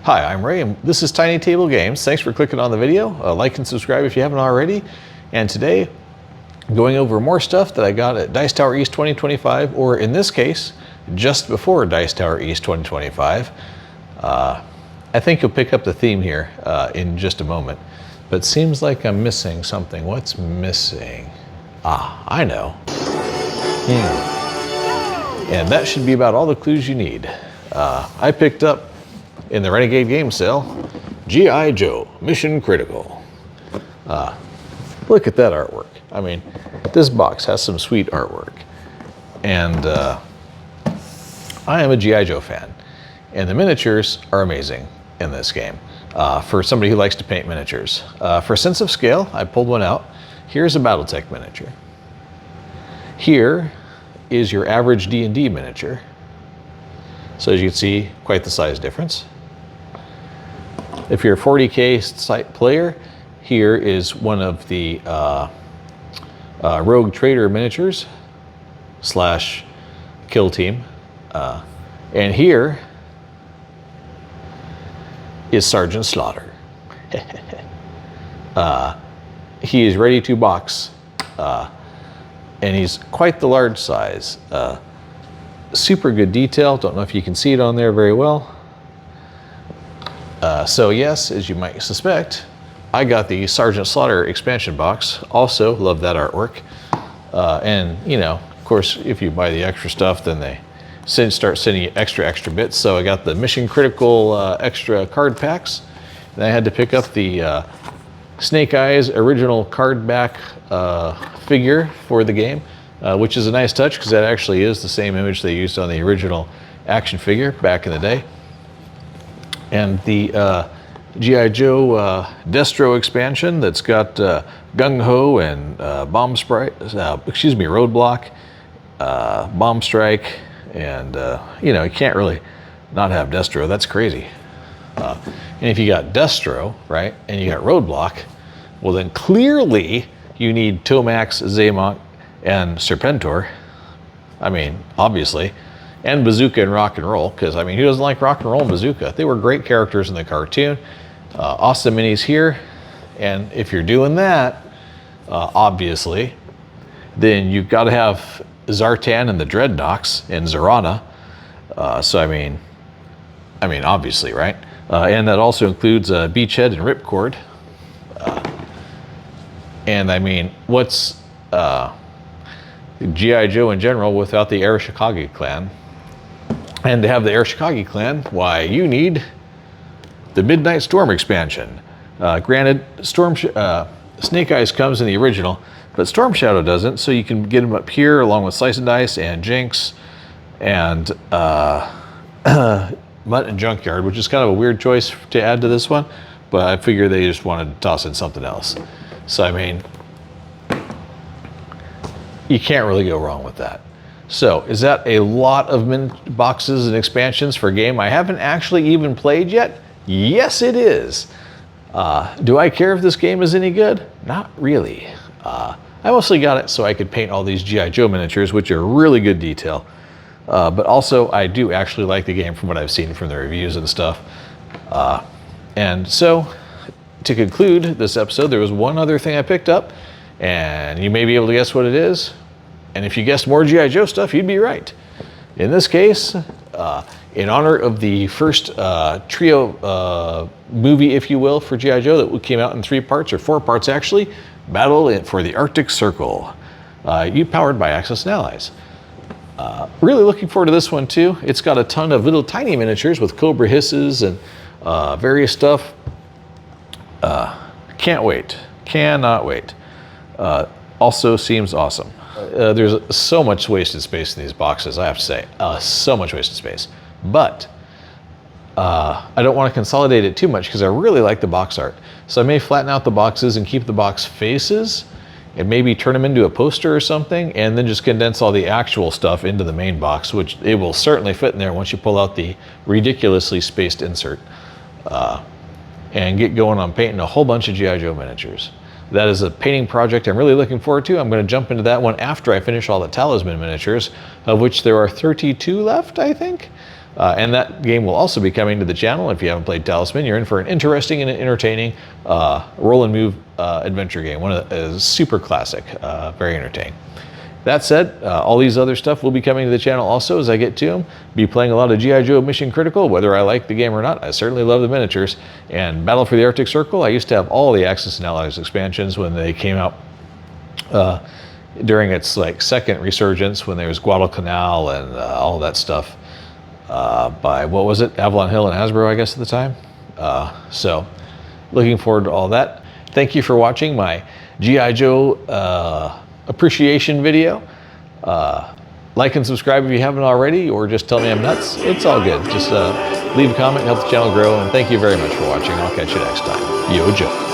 Hi, I'm Ray, and this is TinyTableGames. Thanks for clicking on the video. Like and subscribe if you haven't already. And today, I'm going over more stuff that I got at Dice Tower East 2025, or in this case, just before Dice Tower East 2025. I think you'll pick up the theme here in just a moment, but seems like I'm missing something. What's missing? Ah, I know. And that should be about all the clues you need. I picked up in the Renegade game sale, G.I. Joe, Mission Critical. Look at that artwork. I mean, this box has some sweet artwork. And I am a G.I. Joe fan. And the miniatures are amazing in this game for somebody who likes to paint miniatures. For sense of scale, I pulled one out. Here's a Battletech miniature. Here is your average D&D miniature. So as you can see, quite the size difference. If you're a 40K site player, here is one of the Rogue Trader miniatures slash kill team. And here is Sergeant Slaughter. He is ready to box, and he's quite the large size. Super good detail. Don't know if you can see it on there very well. So yes, as you might suspect, I got the Sergeant Slaughter expansion box. Also love that artwork. And you know, of course, if you buy the extra stuff, then they start sending you extra bits. So I got the Mission Critical extra card packs. And I had to pick up the Snake Eyes original card back figure for the game, which is a nice touch because that actually is the same image they used on the original action figure back in the day. And the G.I. Joe Destro expansion that's got Gung Ho and Roadblock, Bomb Strike, and you know, you can't really not have Destro. That's crazy. And if you got Destro, right, and you got Roadblock, well then clearly you need Tomax, Zaymont, and Serpentor. I mean, obviously. And Bazooka and Rock and Roll, because I mean, who doesn't like Rock and Roll and Bazooka? They were great characters in the cartoon. Awesome minis here. And if you're doing that, obviously, then you've got to have Zartan and the Dreadnoks and Zorana. So I mean, obviously, right? And that also includes Beachhead and Ripcord. And I mean, what's G.I. Joe in general without the Arashikage clan? And to have the Arashikage clan, why, you need the Midnight Storm expansion. Granted, Snake Eyes comes in the original, but Storm Shadow doesn't, so you can get them up here along with Slice and Dice and Jinx and Mutt and Junkyard, which is kind of a weird choice to add to this one, but I figure they just wanted to toss in something else. So I mean, you can't really go wrong with that. So is that a lot of boxes and expansions for a game I haven't actually even played yet? Yes, it is. Do I care if this game is any good? Not really. I mostly got it so I could paint all these G.I. Joe miniatures, which are really good detail. But also I do actually like the game from what I've seen from the reviews and stuff. And so to conclude this episode, there was one other thing I picked up, and you may be able to guess what it is. And if you guessed more G.I. Joe stuff, you'd be right. In this case, in honor of the first trio movie, if you will, for G.I. Joe that came out in 3 parts, or 4 parts actually, Battle for the Arctic Circle, powered by Axis and Allies. Really looking forward to this one too. It's got a ton of little tiny miniatures with Cobra hisses and various stuff. Can't wait. Cannot wait. Also seems awesome. There's so much wasted space in these boxes, I have to say. So much wasted space. But I don't want to consolidate it too much because I really like the box art. So I may flatten out the boxes and keep the box faces and maybe turn them into a poster or something, and then just condense all the actual stuff into the main box, which it will certainly fit in there once you pull out the ridiculously spaced insert. And get going on painting a whole bunch of G.I. Joe miniatures. That is a painting project I'm really looking forward to. I'm going to jump into that one after I finish all the Talisman miniatures, of which there are 32 left, I think. And that game will also be coming to the channel. If you haven't played Talisman, you're in for an interesting and entertaining roll and move adventure game. One of the super classic, very entertaining. That said, all these other stuff will be coming to the channel also as I get to them. Be playing a lot of G.I. Joe Mission Critical, whether I like the game or not. I certainly love the miniatures. And Battle for the Arctic Circle, I used to have all the Axis and Allies expansions when they came out during its like second resurgence, when there was Guadalcanal and all that stuff by, what was it, Avalon Hill and Hasbro, I guess, at the time. So looking forward to all that. Thank you for watching my G.I. Joe appreciation video. Like and subscribe if you haven't already, or just tell me I'm nuts. It's all good. Just leave a comment, help the channel grow, and thank you very much for watching. I'll catch you next time. Yo, Joe.